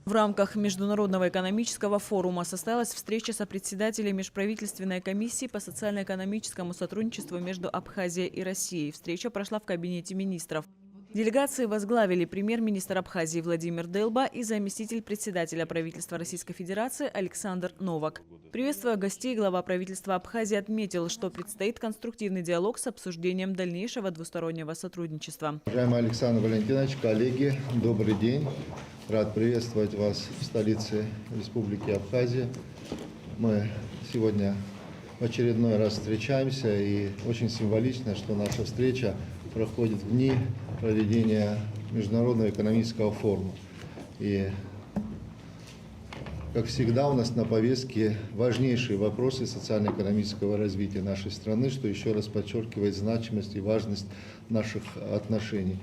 В рамках Международного экономического форума состоялась встреча со председателем Межправительственной комиссии по социально-экономическому сотрудничеству между Абхазией и Россией. Встреча прошла в кабинете министров. Делегации возглавили премьер-министр Абхазии Владимир Делба и заместитель председателя правительства Российской Федерации Александр Новак. Приветствуя гостей, глава правительства Абхазии отметил, что предстоит конструктивный диалог с обсуждением дальнейшего двустороннего сотрудничества. Уважаемый Александр Валентинович, коллеги, добрый день. Рад приветствовать вас в столице Республики Абхазия. Мы сегодня в очередной раз встречаемся, и очень символично, что наша встреча проходит в дни проведения Международного экономического форума. И, как всегда, у нас на повестке важнейшие вопросы социально-экономического развития нашей страны, что еще раз подчеркивает значимость и важность наших отношений.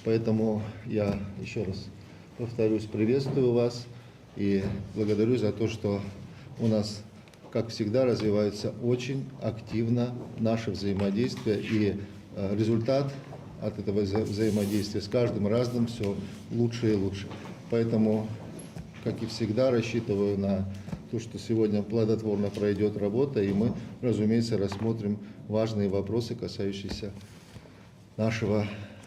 Поэтому я еще раз повторюсь, приветствую вас и благодарю за то, что у нас, как всегда, развивается очень активно наше взаимодействие, и результат от этого взаимодействия с каждым разом все лучше и лучше. Поэтому, как и всегда, рассчитываю на то, что сегодня плодотворно пройдет работа, и мы, разумеется, рассмотрим важные вопросы, касающиеся нашего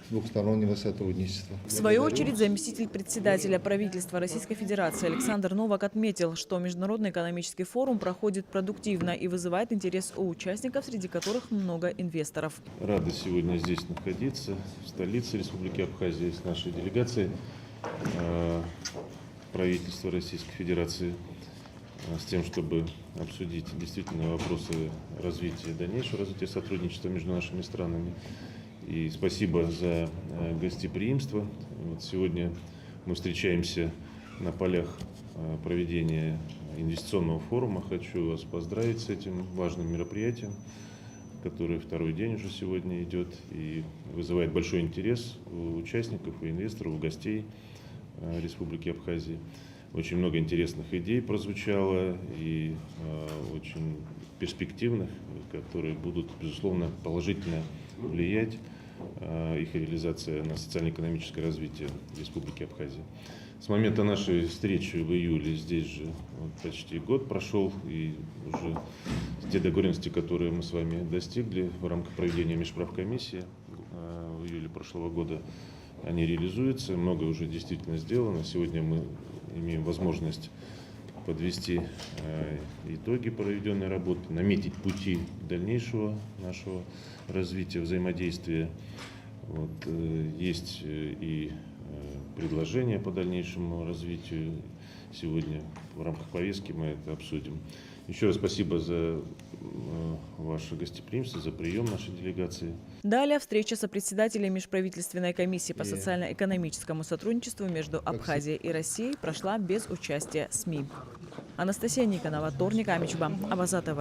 двухстороннего сотрудничества. В свою очередь, заместитель председателя правительства Российской Федерации Александр Новак отметил, что Международный экономический форум проходит продуктивно и вызывает интерес у участников, среди которых много инвесторов. Рады сегодня здесь находиться, в столице Республики Абхазия, с нашей делегацией правительства Российской Федерации, с тем, чтобы обсудить действительно вопросы развития, дальнейшего развития сотрудничества между нашими странами. И спасибо за гостеприимство. Вот сегодня мы встречаемся на полях проведения инвестиционного форума. Хочу вас поздравить с этим важным мероприятием, которое второй день уже сегодня идет и вызывает большой интерес у участников, у инвесторов, у гостей Республики Абхазии. Очень много интересных идей прозвучало и очень перспективных, которые будут, безусловно, положительно влиять, их реализация на социально-экономическое развитие Республики Абхазия. С момента нашей встречи в июле здесь же почти год прошел, и уже те договоренности, которые мы с вами достигли в рамках проведения межправкомиссии в июле прошлого года, они реализуются, многое уже действительно сделано. Сегодня мы имеем возможность подвести итоги проведенной работы, наметить пути дальнейшего нашего развития, взаимодействия. Вот, есть и предложения по дальнейшему развитию. Сегодня в рамках повестки мы это обсудим. Еще раз спасибо за ваше гостеприимство, за прием нашей делегации. Далее встреча со председателем Межправительственной комиссии по социально-экономическому сотрудничеству между Абхазией и Россией прошла без участия СМИ. Анастасия Никонова, Торник Амичба, Абаза ТВ.